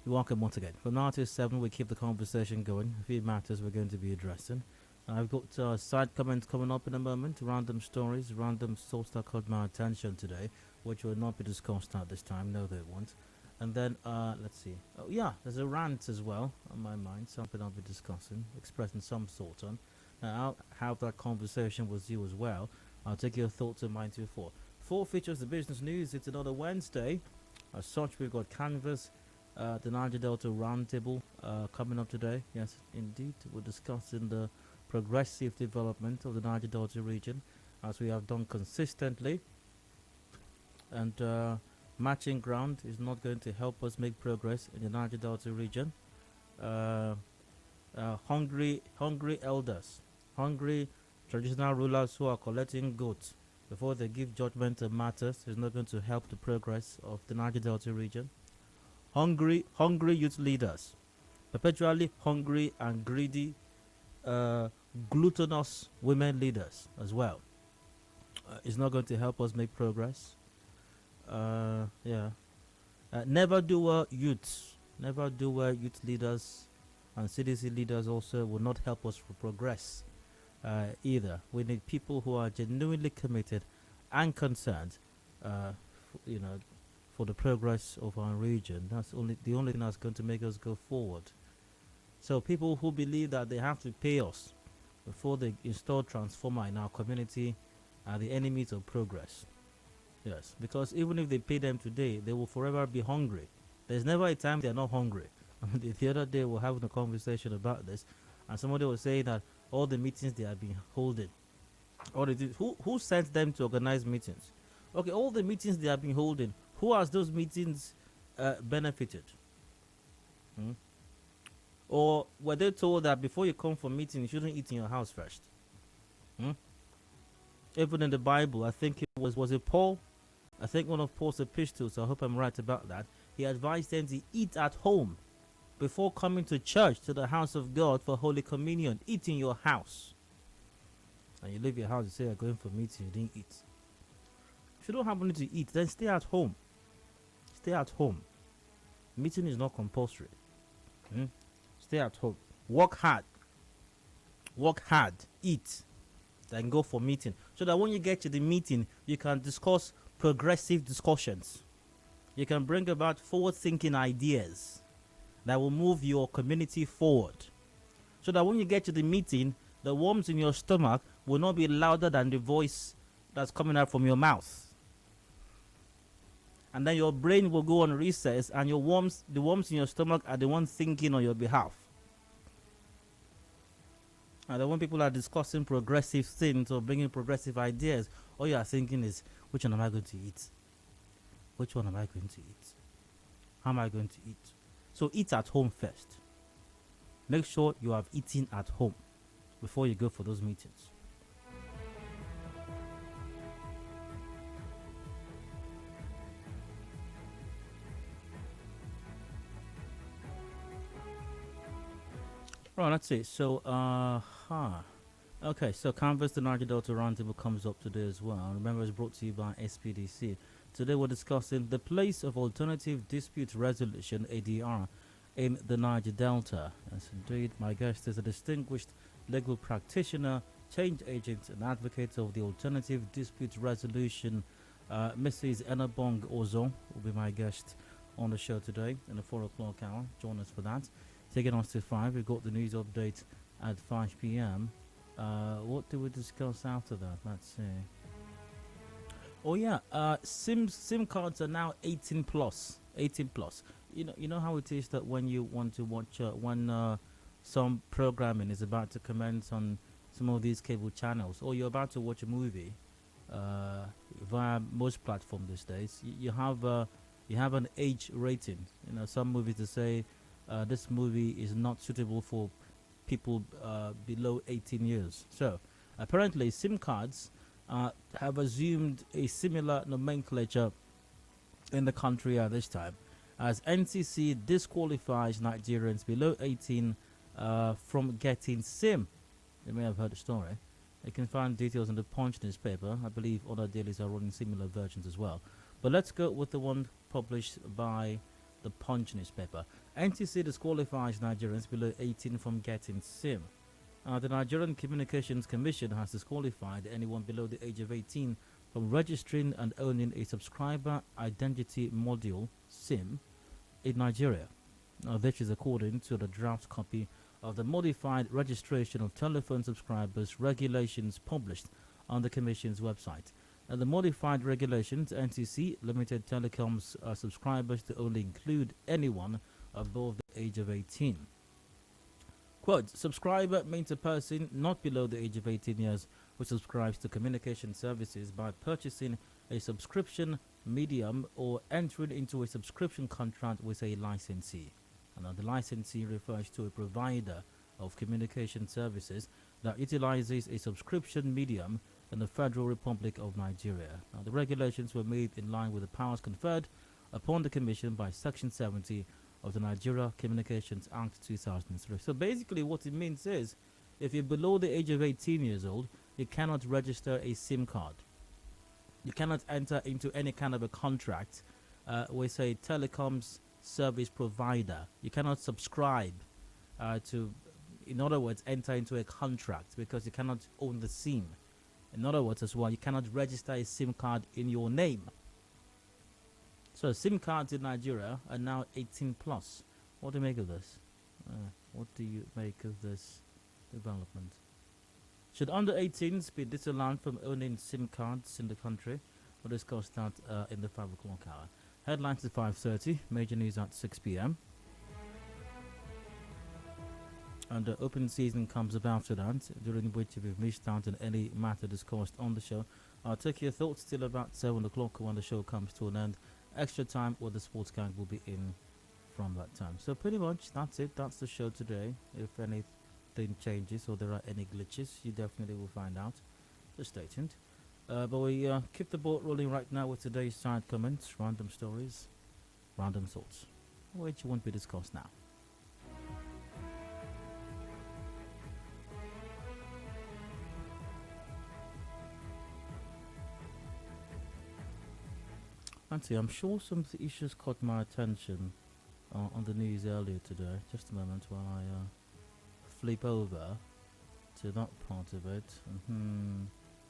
You're welcome once again. From now to 7, we keep the conversation going. A few matters we're going to be addressing. I've got side comments coming up in a moment, random stories, random thoughts that caught my attention today, which will not be discussed at this time. No, they won't. And then, let's see. Oh, yeah, there's a rant as well on my mind, something I'll be discussing, expressing some thoughts on. Now, I'll have that conversation with you as well. I'll take your thoughts on mine too. Four features the business news. It's another Wednesday. As such, we've got Canvas, the Niger Delta Roundtable coming up today. Yes, indeed. We're discussing the progressive development of the Niger Delta region, as we have done consistently. And matching ground is not going to help us make progress in the Niger Delta region. Hungry elders, hungry traditional rulers who are collecting goats before they give judgment on matters is not going to help the progress of the Niger Delta region. Hungry youth leaders, perpetually hungry and greedy, gluttonous women leaders as well. It's not going to help us make progress. Never-doer youths, youth leaders and CDC leaders also will not help us progress either. We need people who are genuinely committed and concerned, for the progress of our region. That's the only thing that's going to make us go forward. So people who believe that they have to pay us before they install transformer in our community are the enemies of progress. Yes, because even if they pay them today, they will forever be hungry. There's never a time they're not hungry. The other day we were having a conversation about this, and somebody was saying that all the meetings they have been holding, who sent them to organize meetings? Okay, all the meetings they have been holding, who has those meetings benefited? Or were they told that before you come for meeting, you shouldn't eat in your house first? Even in the Bible, I think it was it Paul? I think one of Paul's epistles, I hope I'm right about that. He advised them to eat at home before coming to church, to the house of God for Holy Communion. Eat in your house. And you leave your house, you say you're going for meeting, you didn't eat. If you don't have money to eat, then stay at home. Stay at home. Meeting is not compulsory. Stay at home. Work hard. Eat. Then go for meeting. So that when you get to the meeting, you can discuss progressive discussions. You can bring about forward-thinking ideas that will move your community forward. So that when you get to the meeting, the worms in your stomach will not be louder than the voice that's coming out from your mouth. And then your brain will go on recess, and the worms in your stomach are the ones thinking on your behalf. And then when people are discussing progressive things or bringing progressive ideas, all you are thinking is, which one am I going to eat? Which one am I going to eat? How am I going to eat? So eat at home first. Make sure you have eaten at home before you go for those meetings. Right, that's it. So, okay, so Canvas the Niger Delta Roundtable comes up today as well. Remember, it's brought to you by SPDC. Today we're discussing the place of alternative dispute resolution, ADR, in the Niger Delta. Yes, indeed, my guest is a distinguished legal practitioner, change agent, and advocate of the alternative dispute resolution. Mrs. Enabong Ozo will be my guest on the show today in the 4 o'clock hour. Join us for that. Taking us to 5, we've got the news update at 5 p.m. What do we discuss after that? Let's see. Oh yeah, SIM cards are now 18 plus. 18 plus. You know how it is that when you want to watch when some programming is about to commence on some of these cable channels, or you're about to watch a movie via most platforms these days, you have an age rating. Some movies to say this movie is not suitable for people below 18 years. So apparently SIM cards have assumed a similar nomenclature in the country at this time, as NCC disqualifies Nigerians below 18 from getting SIM. You may have heard the story. You can find details in the Punch newspaper. I believe other dailies are running similar versions as well. But let's go with the one published by the Punch newspaper. NTC disqualifies Nigerians below 18 from getting SIM. The Nigerian Communications Commission has disqualified anyone below the age of 18 from registering and owning a subscriber identity module SIM in Nigeria. This is according to the draft copy of the modified registration of telephone subscribers regulations published on the Commission's website. The modified regulations NTC limited telecoms subscribers to only include anyone above the age of 18. Quote, subscriber means a person not below the age of 18 years who subscribes to communication services by purchasing a subscription medium or entering into a subscription contract with a licensee. And the licensee refers to a provider of communication services that utilizes a subscription medium in the Federal Republic of Nigeria. Now, the regulations were made in line with the powers conferred upon the Commission by Section 70 of the Nigeria Communications Act 2003. So basically what it means is, if you're below the age of 18 years old, you cannot register a SIM card. You cannot enter into any kind of a contract with a telecoms service provider. You cannot subscribe in other words, enter into a contract because you cannot own the SIM. In other words as well, you cannot register a SIM card in your name. So SIM cards in Nigeria are now 18 plus. What do you make of this? What do you make of this development? Should under 18s be disallowed from owning SIM cards in the country? We'll discuss that in the 5 o'clock hour. Headlines at 5:30, major news at 6 p.m. And the open season comes about to that, during which if you've missed out on any matter discussed on the show, I'll take your thoughts till about 7 o'clock when the show comes to an end. Extra time with the sports gang will be in from that time. So pretty much that's it. That's the show today. If anything changes or there are any glitches, you definitely will find out. So stay tuned. But we keep the ball rolling right now with today's side comments, random stories, random thoughts, which won't be discussed now. Nancy, I'm sure some of the issues caught my attention on the news earlier today. Just a moment while I flip over to that part of it.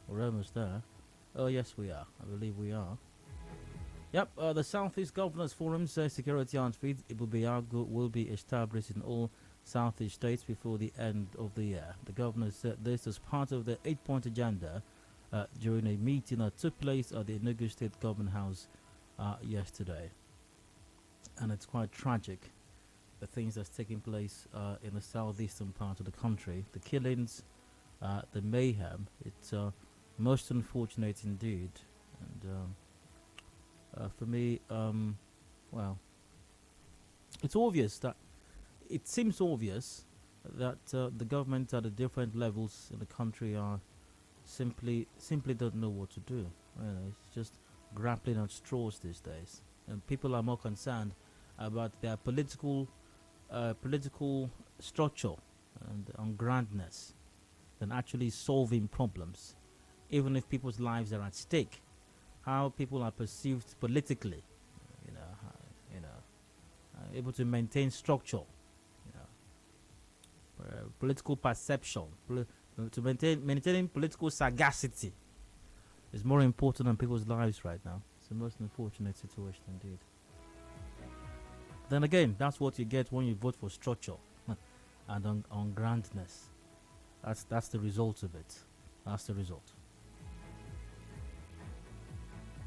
We're almost there. Oh yes, we are. I believe we are. Yep, the Southeast Governors Forum says security outfit will be established in all Southeast states before the end of the year. The governors said this as part of the 8-point agenda during a meeting that took place at the Enugu State Government House yesterday. And it's quite tragic, the things that's taking place in the southeastern part of the country. The killings, the mayhem, it's most unfortunate indeed. And for me, well, it seems obvious that the government at the different levels in the country are simply don't know what to do. It's just grappling at straws these days, and people are more concerned about their political structure and grandness than actually solving problems, even if people's lives are at stake. How people are perceived politically, able to maintain structure, political perception, to maintaining political sagacity is more important than people's lives right now. It's the most unfortunate situation indeed. Then again, that's what you get when you vote for structure and on grandness. That's the result of it. That's the result.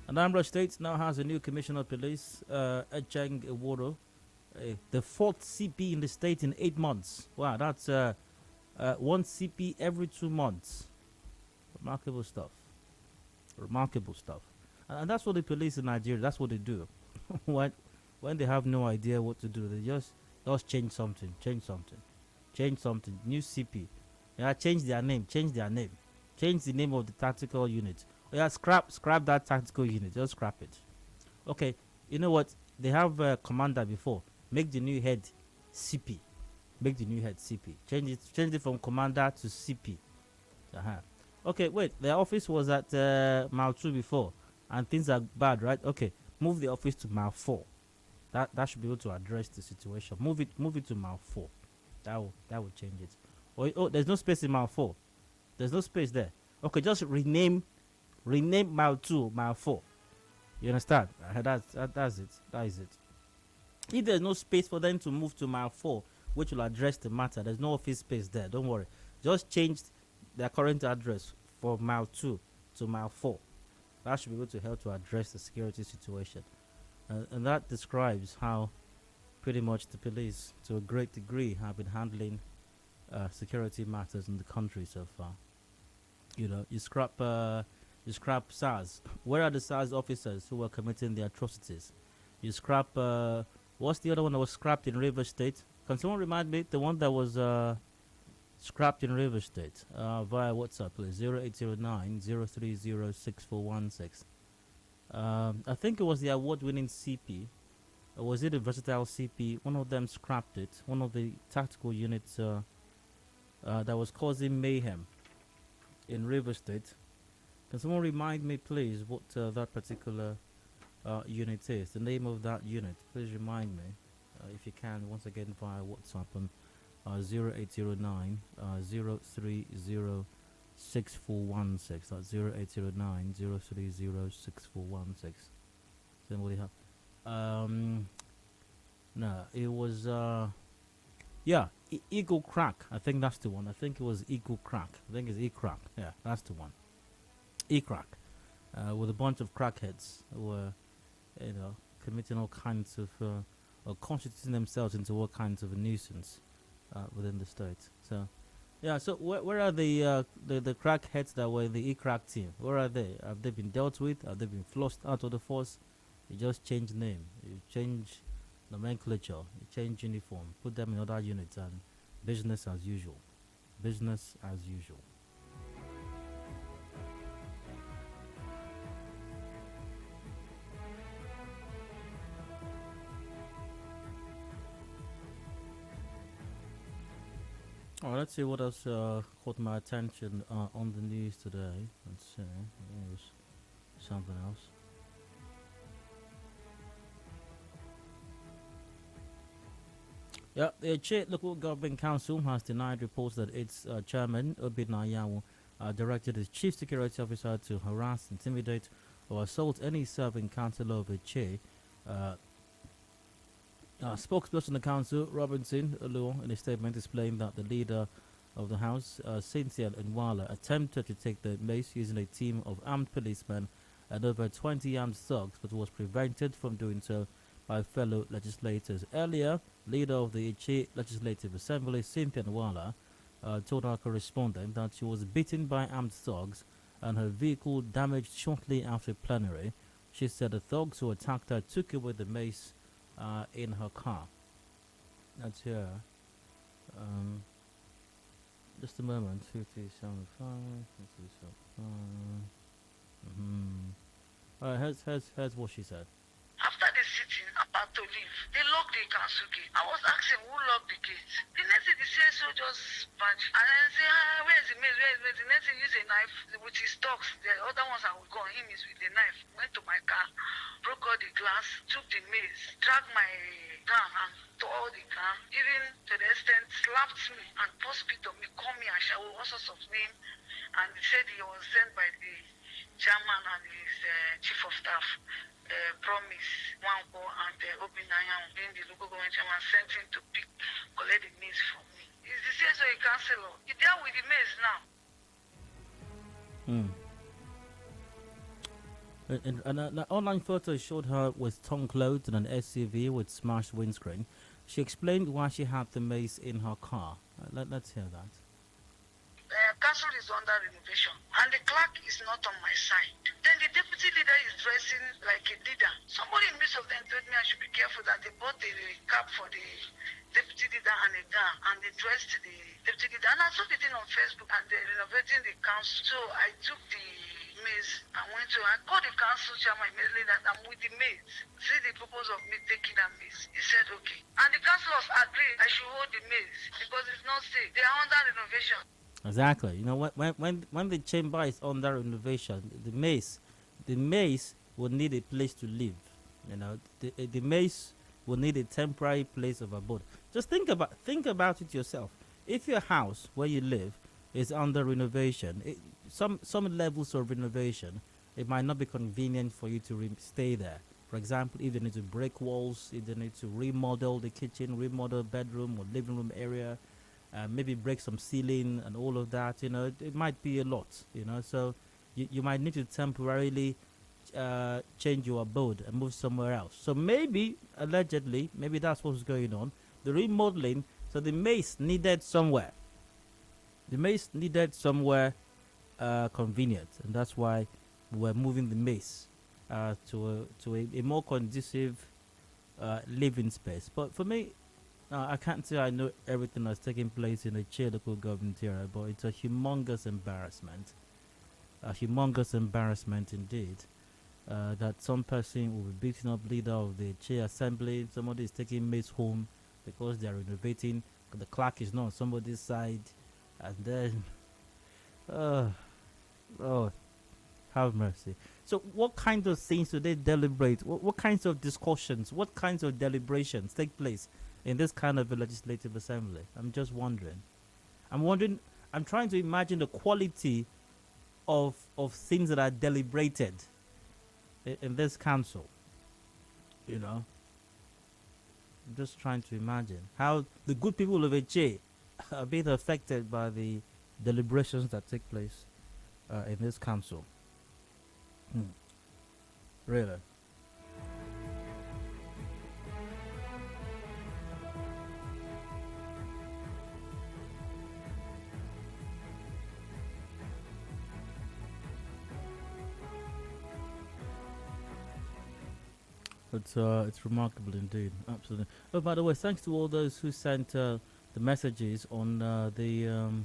Anambra State now has a new commissioner of police, Echeng Eworo, the 4th CP in the state in 8 months. Wow, that's one CP every 2 months. Remarkable stuff. Remarkable stuff. And that's what the police in Nigeria, that's what they do. when they have no idea what to do, they just change something. New CP. Yeah, change their name. Change the name of the tactical unit. Yeah, scrap that tactical unit. Just scrap it. Okay, you know what? They have commander before. Make the new head CP. Change it from commander to CP. Okay, wait. Their office was at Mile 2 before, and things are bad, right? Okay, move the office to Mile 4. That should be able to address the situation. Move it to mile 4. That will change it. Oh, there's no space in mile 4. There's no space there. Okay, just rename mile 2 mile 4. You understand? That's it. That is it. If there's no space for them to move to mile 4, which will address the matter, there's no office space there. Don't worry. Just change their current address from mile 2 to mile 4. That should be able to help to address the security situation. And that describes how pretty much the police, to a great degree, have been handling security matters in the country so far. You scrap SARS. Where are the SARS officers who were committing the atrocities? You scrap. What's the other one that was scrapped in River State? Can someone remind me the one that was scrapped in River State via WhatsApp, please? 0809 030 6416. I think it was the award-winning CP. Or was it a versatile CP? One of them scrapped it. One of the tactical units that was causing mayhem in River State. Can someone remind me, please, what that particular unit is? The name of that unit. Please remind me, if you can, once again via WhatsApp on 0809 030 6416. That's 0809 030 6416. Somebody have. No, it was Eagle Crack. I think that's the one. I think it was Eagle Crack. I think it's E-Crack. Yeah, that's the one. E-Crack. With a bunch of crackheads who were, committing all kinds of, or constituting themselves into all kinds of a nuisance within the state. So, yeah. So where are the crackheads that were in the E-Crack team? Where are they? Have they been dealt with? Have they been flushed out of the force? You just change name, you change nomenclature, you change uniform, put them in other units, and business as usual. Business as usual. Alright, let's see what else caught my attention on the news today. Let's see. There's something else. Yeah, the Che Local Government Council has denied reports that its chairman, Obid Nayawu, directed his chief security officer to harass, intimidate, or assault any serving councillor of Che. Spokesperson of the council, Robinson Oluo, in a statement explained that the leader of the house, Cynthia Nwala, attempted to take the mace using a team of armed policemen and over 20 armed thugs, but was prevented from doing so by fellow legislators. Earlier, leader of the Ichi Legislative Assembly, Cynthia Nwala, told our correspondent that she was beaten by armed thugs and her vehicle damaged shortly after plenary. She said the thugs who attacked her took away the mace in her car. That's here. Just a moment. 5075. Here's what she said. After the sitting, about to leave, they locked the council gate. I was asking who locked the gate. The next thing the CSO just vanished. And then say, where is the mace? Where is the mace? The next thing use a knife with his stocks. The other ones I would go on him is with the knife. Went to my car, broke all the glass, took the mace, dragged my gun and tore the car. Even to the extent slapped me and put spit on me, called me and shower all sorts of names. And he said he was sent by the chairman and his chief of staff. Promise Wampo and Obinaya being the local government chairman sent him to collect the maze from me. Is the CSO a councillor? He dealt with the maze now. And the online photo showed her with torn clothes and an SUV with smashed windscreen. She explained why she had the mace in her car. Let's hear that. Council is under renovation and the clerk is not on my side. Then the deputy leader is dressing like a leader. Somebody in the midst of them told me I should be careful that they bought a cap for the deputy leader and a gun and they dressed the deputy leader. And I saw the thing on Facebook and they're renovating the council. So I took the maze and I called the council chairman immediately that I'm with the maze. See the purpose of me taking that maze. He said okay. And the councillors agreed I should hold the maze because it's not safe. They are under renovation. Exactly. When the chamber is under renovation, the mace will need a place to live. The mace will need a temporary place of abode. Just think about it yourself. If your house where you live is under renovation, some levels of renovation, it might not be convenient for you to stay there. For example, if they need to break walls, if they need to remodel the kitchen, remodel bedroom or living room area, maybe break some ceiling and all of that, it might be a lot, so you might need to temporarily change your abode and move somewhere else. So maybe, allegedly, maybe that's what's going on. The remodeling, so the mace needed somewhere. The mace needed somewhere convenient, and that's why we're moving the mace to a more conducive living space. But for me, I can't say I know everything that's taking place in the Che local government area, but it's a humongous embarrassment. A humongous embarrassment indeed. That some person will be beating up leader of the Che assembly, somebody is taking mates home because they are renovating, the clerk is not on somebody's side, and then oh, have mercy. So what kind of things do they deliberate? What kinds of discussions, what kinds of deliberations take place in this kind of a legislative assembly? I'm just wondering. I'm trying to imagine the quality of things that are deliberated in this council. I'm just trying to imagine how the good people of Eche are being affected by the deliberations that take place in this council. Really. It's remarkable indeed, absolutely. Oh, by the way, thanks to all those who sent the messages on the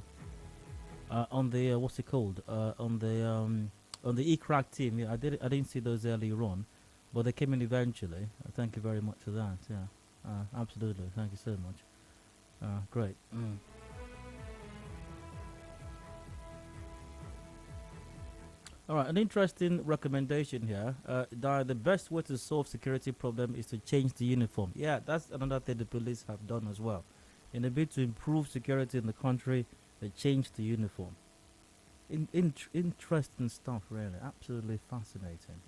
what's it called on the eCrack team. Yeah, I didn't see those earlier on, but they came in eventually. Thank you very much for that. Yeah, absolutely. Thank you so much. Great. All right, an interesting recommendation here. That the best way to solve security problem is to change the uniform. Yeah, that's another thing the police have done as well. In a bid to improve security in the country, they changed the uniform. Interesting stuff, really. Absolutely fascinating.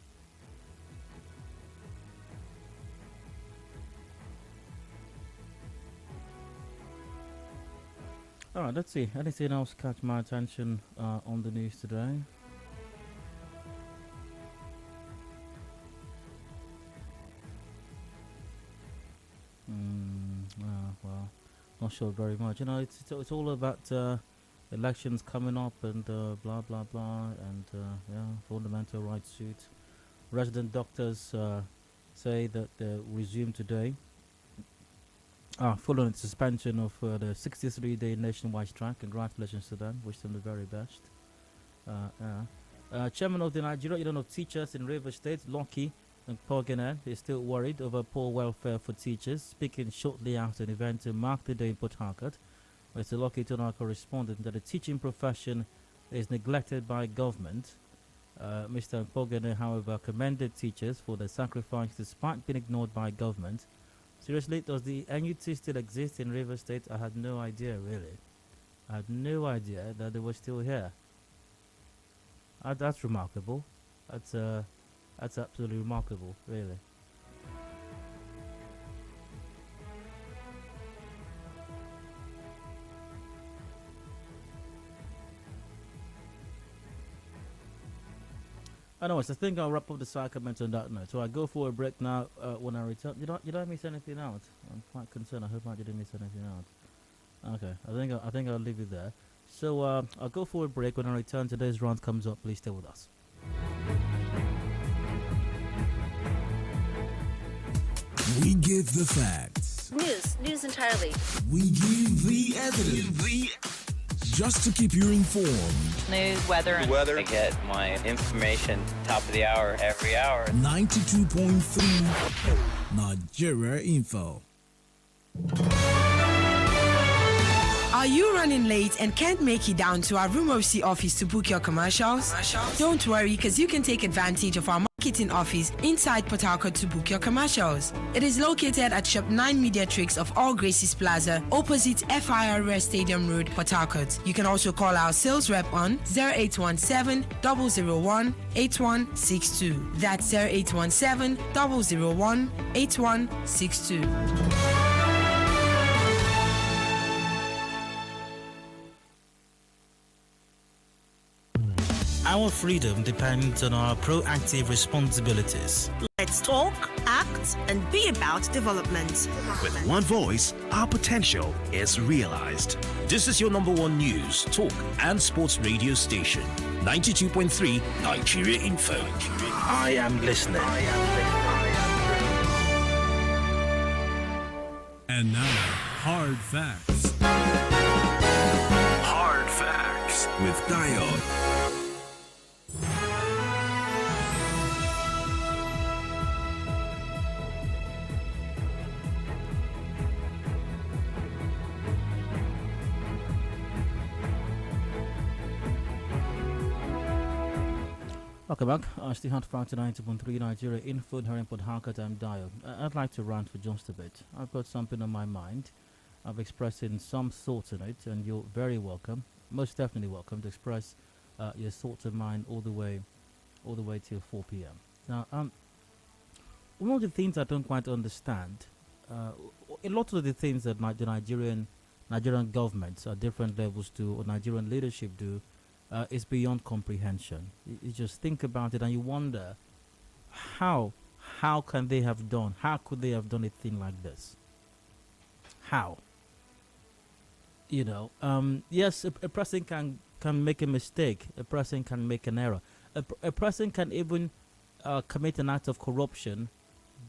All right, let's see. Anything else catch my attention on the news today? Well, not sure very much. It's all about elections coming up and blah blah blah, and fundamental rights suit. Resident doctors say that they resume today, following suspension of the 63-day nationwide strike. Congratulations to them. Wish them the very best. Chairman of the Nigeria Union of Teachers in Rivers State, Lucky and Pogene, is still worried over poor welfare for teachers. Speaking shortly after an event to mark the day in Port Harcourt, Mr. Lucky told our correspondent that the teaching profession is neglected by government. Mr. Pogene, however, commended teachers for their sacrifice despite being ignored by government. Seriously, does the NUT still exist in Rivers State? I had no idea, really. I had no idea that they were still here. That's remarkable. That's absolutely remarkable, really. Anyways, I think I'll wrap up the side comments on that note. So I go for a break now. When I return, you don't miss anything out. I'm quite concerned. I hope I didn't miss anything out. Okay, I think I'll leave it there. So I'll go for a break. When I return, today's round comes up. Please stay with us. We give the facts. News entirely. We give the evidence. Just to keep you informed. News, weather. I get my information top of the hour every hour. 92.3 Nigeria Info. Are you running late and can't make it down to our Room OC office to book your commercials? Don't worry, because you can take advantage of our marketing office inside Port Harcourt to book your commercials. It is located at Shop 9 Mediatrix of All Graces Plaza, opposite FIRS Stadium Road, Port Harcourt. You can also call our sales rep on 0817 001 8162. That's 0817 001 8162. Our freedom depends on our proactive responsibilities. Let's talk, act, and be about development. With one voice, our potential is realized. This is your number one news, talk, and sports radio station. 92.3 Nigeria Info. I am listening. And now, hard facts. Hard facts with Dio. Welcome back. Still hard facts 90.3 Nigeria Info here in Port Harcourt. I'm Dio. I'd like to rant for just a bit. I've got something on my mind. I've expressed some thoughts on it, and you're very welcome, most definitely welcome, to express your thoughts of mine all the way till 4 p.m. Now, one of the things I don't quite understand, a lot of the things that the Nigerian governments at different levels do, or Nigerian leadership do, is beyond comprehension. You just think about it and you wonder, how could they have done a thing like this? How? Yes, a person can make a mistake. A person can make an error. A person can even commit an act of corruption,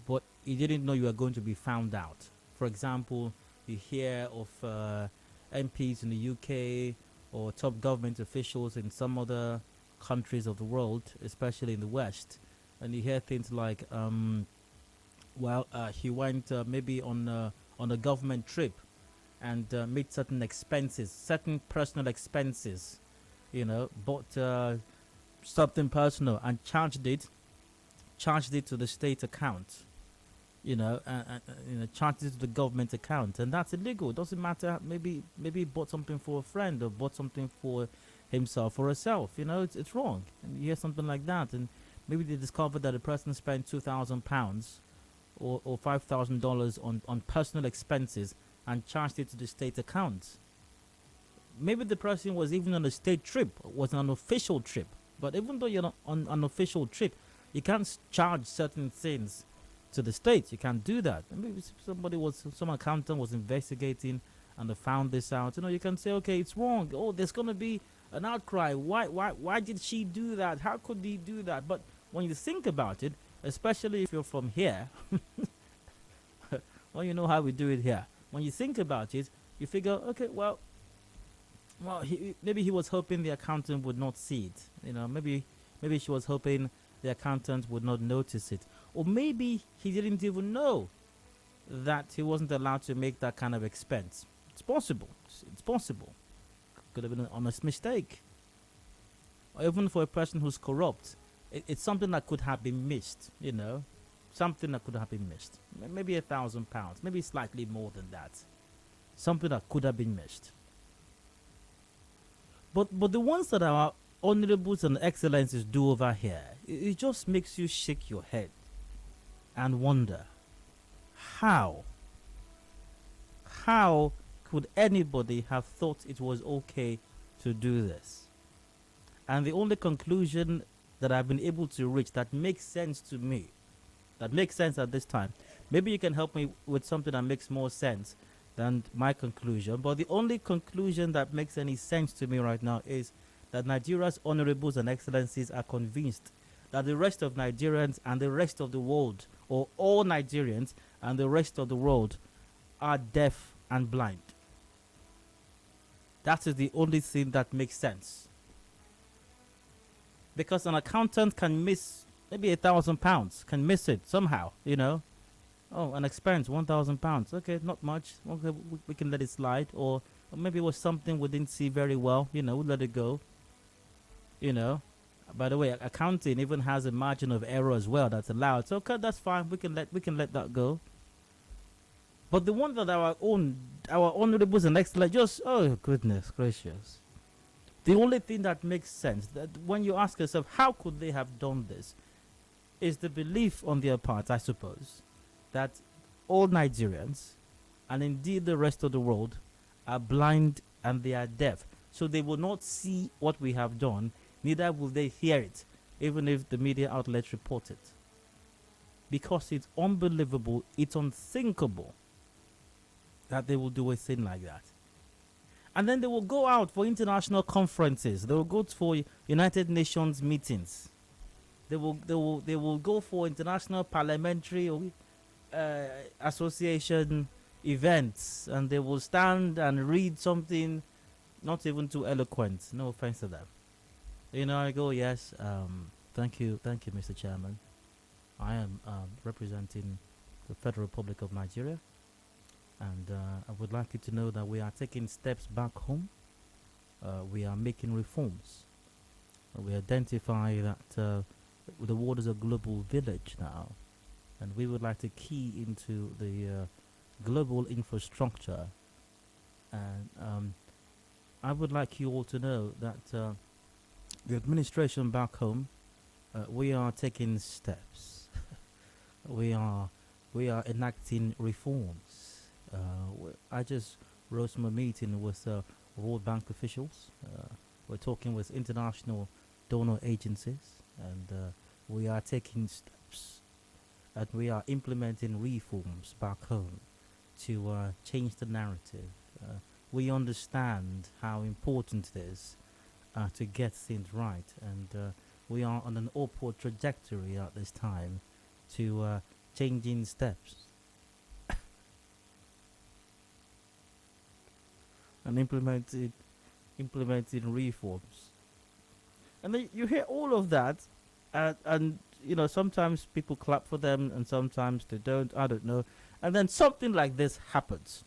but you didn't know you were going to be found out. For example, you hear of MPs in the UK or top government officials in some other countries of the world, especially in the West, and you hear things like, he went maybe on a government trip and made certain personal expenses, bought something personal and charged it to the state account, charged it to the government account, and that's illegal. It doesn't matter. Maybe he bought something for a friend or bought something for himself or herself. It's wrong. And you hear something like that, and maybe they discover that a person spent £2,000 or $5,000 on personal expenses and charged it to the state account. Maybe the person was even on a state trip, was an official trip. But even though you're on an official trip, you can't charge certain things to the state. You can't do that. Maybe some accountant was investigating and they found this out. You can say, okay, it's wrong. Oh, there's going to be an outcry. Why did she do that? How could he do that? But when you think about it, especially if you're from here, well, you know how we do it here. When you think about it, you figure, okay, well, maybe he was hoping the accountant would not see it. Maybe she was hoping the accountant would not notice it. Or maybe he didn't even know that he wasn't allowed to make that kind of expense. It's possible. It's possible. Could have been an honest mistake. Or even for a person who's corrupt, it's something that could have been missed, Something that could have been missed. Maybe £1,000, maybe slightly more than that. Something that could have been missed. But the ones that our honorables and excellencies do over here, it just makes you shake your head and wonder, how could anybody have thought it was okay to do this? And the only conclusion that I've been able to reach that makes sense to me, that makes sense at this time, maybe you can help me with something that makes more sense than my conclusion, but the only conclusion that makes any sense to me right now is that Nigeria's honorables and excellencies are convinced that the rest of Nigerians and the rest of the world, or all Nigerians and the rest of the world, are deaf and blind. That is the only thing that makes sense. Because an accountant can miss maybe £1,000, can miss it somehow, Oh, an expense, £1,000. Okay, not much. Okay, we can let it slide. Or maybe it was something we didn't see very well. We'll let it go. By the way, accounting even has a margin of error as well that's allowed. So okay, that's fine. We can let that go. But the one that our honorables and excellent, just, oh goodness gracious. The only thing that makes sense, that when you ask yourself how could they have done this, is the belief on their part, I suppose, that all Nigerians and indeed the rest of the world are blind and they are deaf. So they will not see what we have done, neither will they hear it, even if the media outlets report it. Because it's unbelievable, it's unthinkable that they will do a thing like that. And then they will go out for international conferences. They will go for United Nations meetings. They will go for international parliamentary association events, and they will stand and read something not even too eloquent. No offense to them. I go, yes, thank you, Mr. Chairman. I am representing the Federal Republic of Nigeria. And I would like you to know that we are taking steps back home. We are making reforms. We identify that the world is a global village now. And we would like to key into the global infrastructure. And I would like you all to know that the administration back home, we are taking steps. we are enacting reforms. I just rose from a meeting with World Bank officials. We're talking with international donor agencies, and we are taking steps, and we are implementing reforms back home to change the narrative. We understand how important it is to get things right, and we are on an upward trajectory at this time to changing steps. And implementing reforms. And then you hear all of that, and sometimes people clap for them and sometimes they don't, I don't know. And then something like this happens.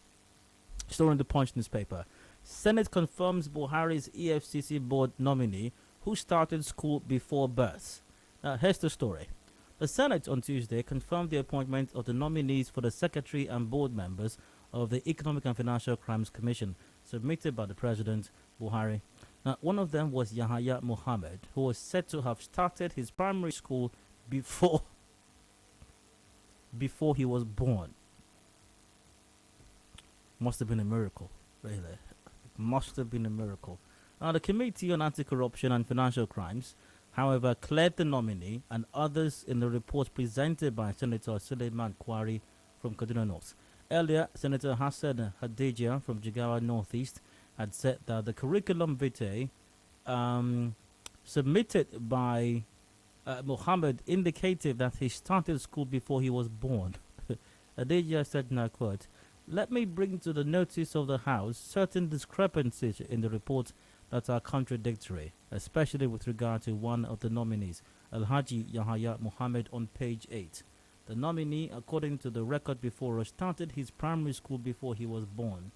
Story in the Punch newspaper. Senate confirms Buhari's EFCC board nominee who started school before birth. Now here's the story. The Senate on Tuesday confirmed the appointment of the nominees for the secretary and board members of the Economic and Financial Crimes Commission, submitted by the President, Buhari. Now, one of them was Yahaya Mohammed, who was said to have started his primary school before he was born. Must have been a miracle, really. It must have been a miracle. Now, the Committee on Anti-Corruption and Financial Crimes, however, cleared the nominee and others in the report presented by Senator Suleiman Kwari from Kaduna North. Earlier, Senator Hassan Hadejia from Jigawa Northeast had said that the curriculum vitae submitted by Mohammed indicated that he started school before he was born. Hadejia said, and I quote, "Let me bring to the notice of the House certain discrepancies in the report that are contradictory, especially with regard to one of the nominees, Alhaji Yahaya Mohammed, on page 8. The nominee, according to the record before us, started his primary school before he was born.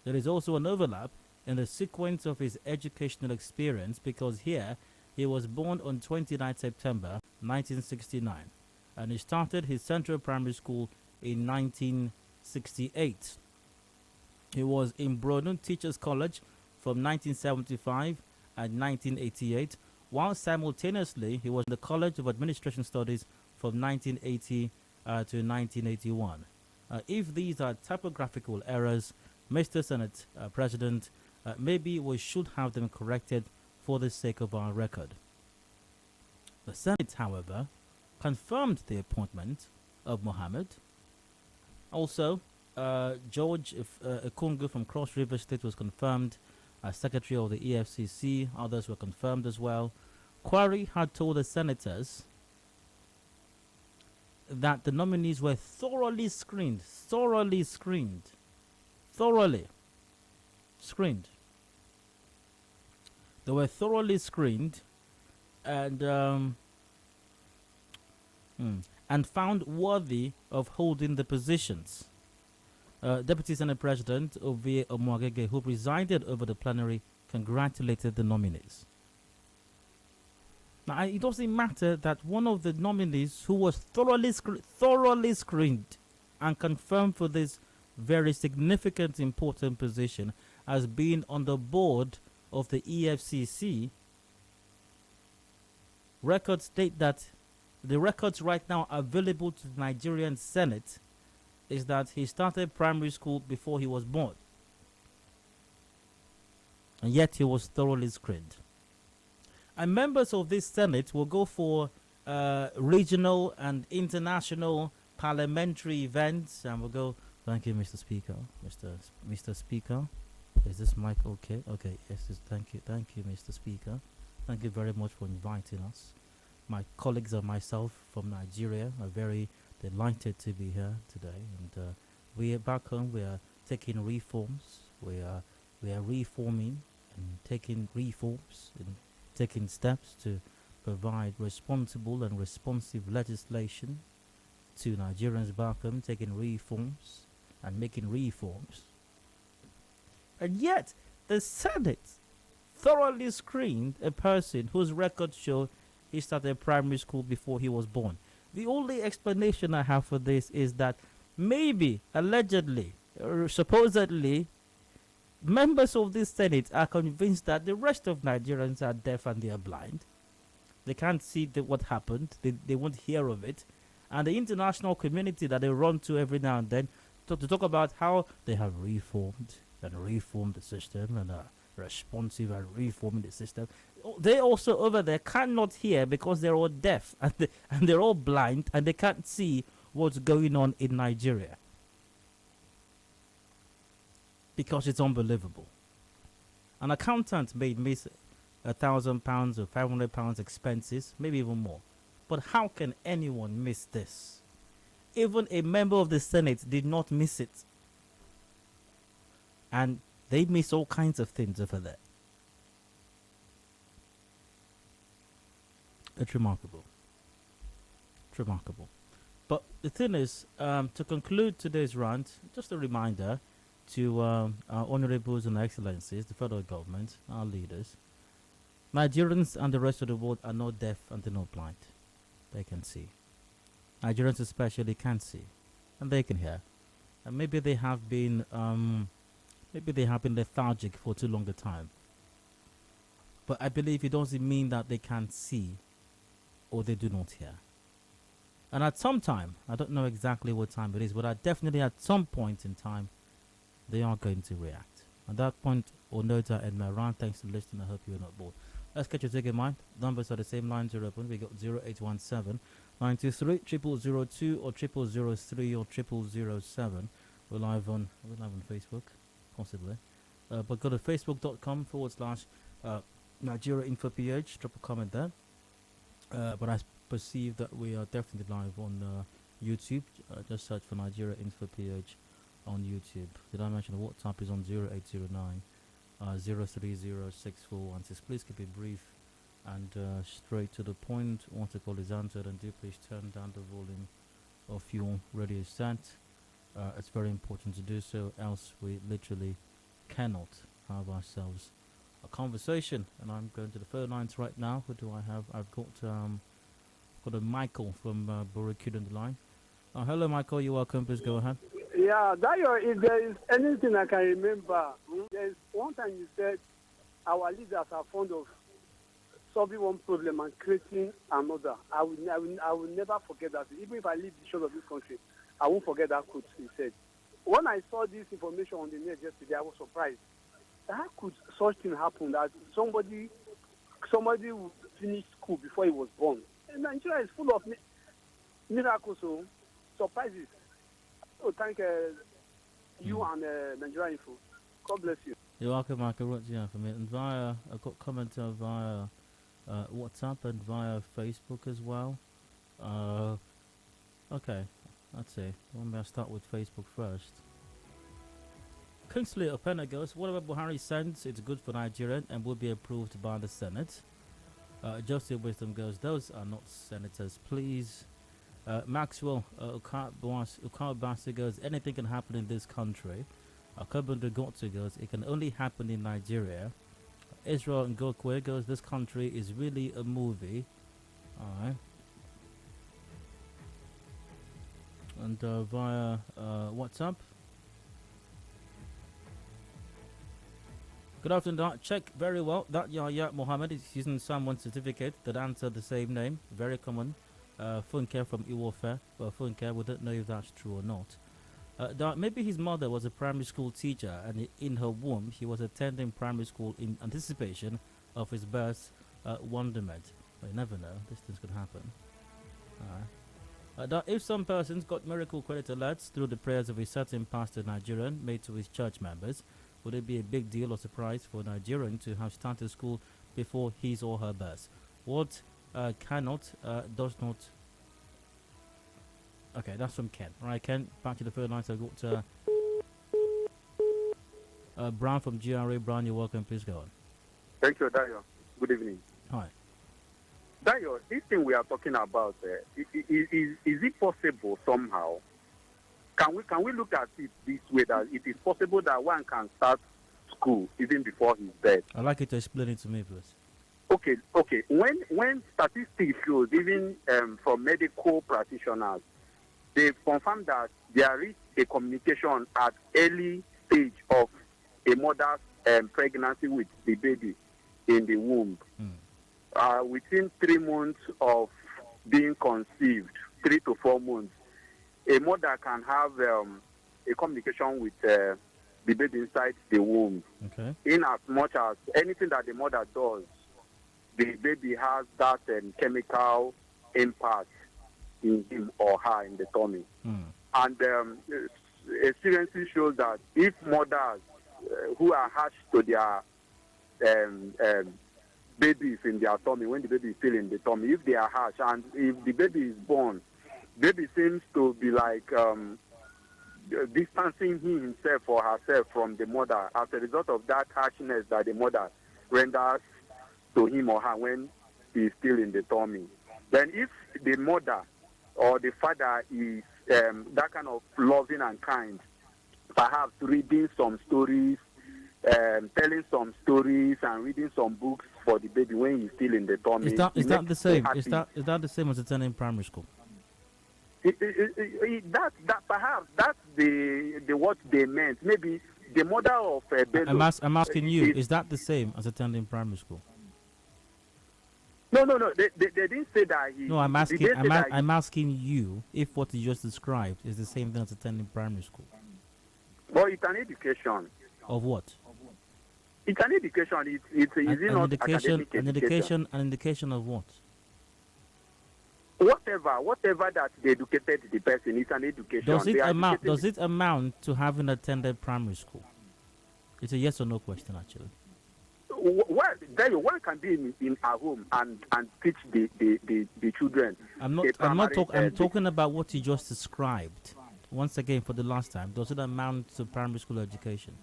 There is also an overlap in the sequence of his educational experience because here he was born on 29 September 1969 and he started his central primary school in 1968. He was in Brodun Teachers College from 1975 and 1988, while simultaneously he was in the College of Administration Studies from 1980 to 1981. If these are typographical errors, Mr. Senate President, maybe we should have them corrected for the sake of our record. The Senate, however, confirmed the appointment of Mohammed. Also, George Ekungu from Cross River State was confirmed as Secretary of the EFCC. Others were confirmed as well. Kwari had told the senators that the nominees were thoroughly screened. They were thoroughly screened and found worthy of holding the positions. Deputy Senate President Ovie Omoagege, who presided over the plenary, congratulated the nominees. Now, it doesn't matter that one of the nominees who was thoroughly screened and confirmed for this very significant, important position as being on the board of the EFCC. Records state that the records right now available to the Nigerian Senate is that he started primary school before he was born. And yet he was thoroughly screened. And members of this Senate will go for regional and international parliamentary events, and we'll go. Thank you, Mr. Speaker. Mr. Speaker, is this mic okay? Okay, yes. Thank you, Mr. Speaker. Thank you very much for inviting us. My colleagues and myself from Nigeria are very delighted to be here today, and we are back home. We are taking reforms. We are reforming and taking reforms and taking steps to provide responsible and responsive legislation to Nigerians back home, taking reforms and making reforms. And yet, the Senate thoroughly screened a person whose records show he started primary school before he was born. The only explanation I have for this is that maybe, allegedly, or supposedly, members of this Senate are convinced that the rest of Nigerians are deaf and they are blind. They can't see what happened. They won't hear of it. And the international community that they run to every now and then to talk about how they have reformed the system and are responsive and reforming the system. They also over there cannot hear because they're all deaf and they're all blind and they can't see what's going on in Nigeria. Because it's unbelievable. An accountant may miss £1,000 or £500 expenses, maybe even more. But how can anyone miss this? Even a member of the Senate did not miss it. And they miss all kinds of things over there. It's remarkable. It's remarkable. But the thing is, to conclude today's rant, just a reminder to our honorables and excellencies, the federal government, our leaders, Nigerians and the rest of the world are not deaf and they're not blind. They can see. Nigerians especially can see, and they can hear. And maybe they have been lethargic for too long a time. But I believe it doesn't mean that they can't see or they do not hear. And at some time, I don't know exactly what time it is, but definitely at some point in time, they are going to react. At that point, or note I end my rant. Thanks for listening. I hope you are not bored. Let's get your take in mind. Numbers are the same lines are open. We got 0817 923 0002 or 0003 or 0007. We're live on Facebook, possibly. But go to facebook.com / Nigeria Info PH. Drop a comment there. But I perceive that we are definitely live on YouTube. Just search for Nigeria Info PH on YouTube. Did I mention the WhatsApp is on 0809 0306416. Please keep it brief and straight to the point. Once the call is answered, and do please turn down the volume of your radio set. It's very important to do so, else we literally cannot have ourselves a conversation. And I'm going to the phone lines right now. Who do I have? I've got a Michael from Buhari on the line. Hello, Michael. You're welcome. Please go ahead. Yeah, Dayo, if there is anything I can remember, there's one time you said our leaders are fond of solving one problem and creating another. I will never forget that. Even if I leave the shore of this country, I won't forget that quote he said. When I saw this information on the net yesterday, I was surprised. How could such thing happen that somebody would finish school before he was born? And Nigeria is full of miracles, so surprises. So thank you and Nigeria Info. God bless you. You're welcome, Michael. What's your for me? And I've got comments via WhatsApp and via Facebook as well. Okay, let's see. I'll start with Facebook first. Kingsley Opena goes, whatever Buhari sends, it's good for Nigeria and will be approved by the Senate. Joseph Wisdom goes, those are not senators, please. Maxwell Ukabasi goes, anything can happen in this country. Kabundu Gotsu goes, it can only happen in Nigeria. Israel Ngokwe goes, this country is really a movie. Alright. And via WhatsApp. Good afternoon, Doc. Check very well. That Yahya Mohammed is using someone's certificate that answered the same name. Very common. Funke from Iwofe. Well, Funke, we don't know if that's true or not. Doc, maybe his mother was a primary school teacher and in her womb he was attending primary school in anticipation of his birth's wonderment. But you never know. These things could happen. Doc, if some persons got miracle credit alerts through the prayers of a certain pastor Nigerian made to his church members, would it be a big deal or surprise for a Nigerian to have started school before his or her birth? What cannot, does not... Okay, that's from Ken. Alright, Ken, back to the phone line. So I've got Brown from GRA. Brown, you're welcome. Please go on. Thank you, Dayo. Good evening. Hi. Dayo, this thing we are talking about, is it possible somehow? Can we look at it this way, that it is possible that one can start school even before his birth? I'd like you to explain it to me, please. Okay. When statistics shows, even from medical practitioners, they confirm that there is a communication at early stage of a mother's pregnancy with the baby in the womb. Within 3 months of being conceived, 3 to 4 months, a mother can have a communication with the baby inside the womb. Okay. In as much as anything that the mother does, the baby has that chemical impact in him or her in the tummy. And experiences shows that if mothers who are harsh to their babies in their tummy, when the baby is still in the tummy, if they are harsh and if the baby is born, baby seems to be like distancing himself or herself from the mother as a result of that harshness that the mother renders to him or her when he is still in the tummy. Then if the mother or the father is that kind of loving and kind, perhaps reading some stories, telling some stories and reading some books for the baby when he's still in the tummy. Is that the same? Is that the same as attending primary school? That perhaps that's the what they meant. Maybe the mother of Bello. I'm asking you. Is that the same as attending primary school? No. They didn't say that. No, I'm asking you if what you just described is the same thing as attending primary school. Well, it's an education. Of what? It's an education. It's not academic education. An indication of what? Whatever that they educated the person is an education. Does it amount to having attended primary school? It's a yes or no question, actually. Well, there one can be in a home and teach the children. I'm talking about what you just described. Once again, for the last time, does it amount to primary school education?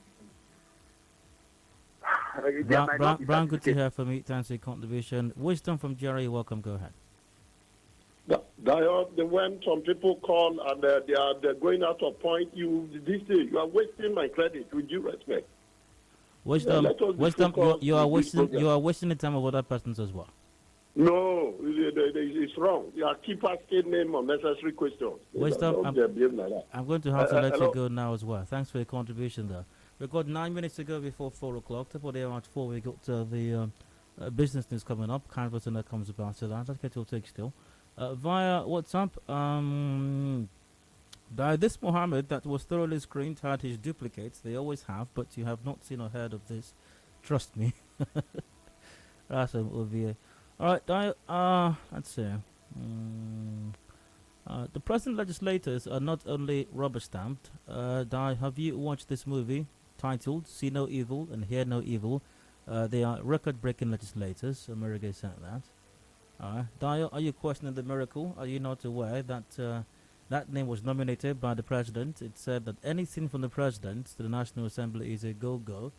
Brown, good to hear from you. Thanks for your contribution. Wisdom from Jerry, welcome. Go ahead. When some people call and they're going out of point, you are wasting my credit. With due respect. Wisdom, you are wasting the time of other persons as well. No, it's wrong. You keep asking them unnecessary questions. Wisdom, I'm going to have to let you go now as well. Thanks for your contribution there. We've got 9 minutes to go before 4 o'clock. Top of the hour at 4, we got the business news coming up. Canvas and that comes about to that. Let's get your take still. Via WhatsApp, this Mohammed that was thoroughly screened had his duplicates. They always have, but you have not seen or heard of this. Trust me. That's an OVA. Alright, let's see. The present legislators are not only rubber stamped. Have you watched this movie titled See No Evil and Hear No Evil? They are record-breaking legislators. America said that. Dio, are you questioning the miracle? Are you not aware that that name was nominated by the president? It said that anything from the president to the National Assembly is a go-go.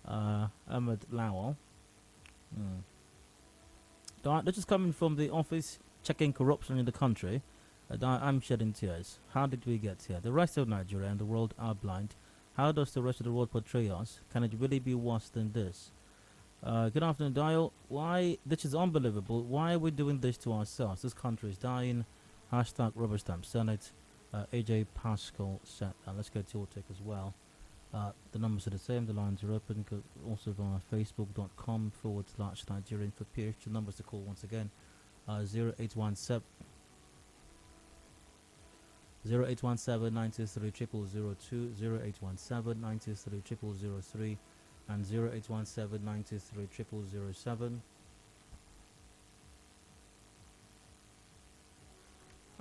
Ahmed Lawal. This is coming from the office checking corruption in the country. I'm shedding tears. How did we get here? The rest of Nigeria and the world are blind. How does the rest of the world portray us? Can it really be worse than this? Good afternoon, Dial. Why? This is unbelievable. Why are we doing this to ourselves? This country is dying. Hashtag Rubber Stamp Senate. AJ Pascal said that. Let's go to your take as well. The numbers are the same. The lines are open. Go also via facebook.com/Nigerian for PH. The numbers to call once again. 0817 0817 923 0002, 0817 923 0003, and 0817 923 0007.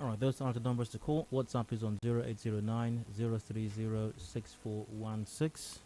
Alright, those are the numbers to call. WhatsApp is on 0809 030 6416.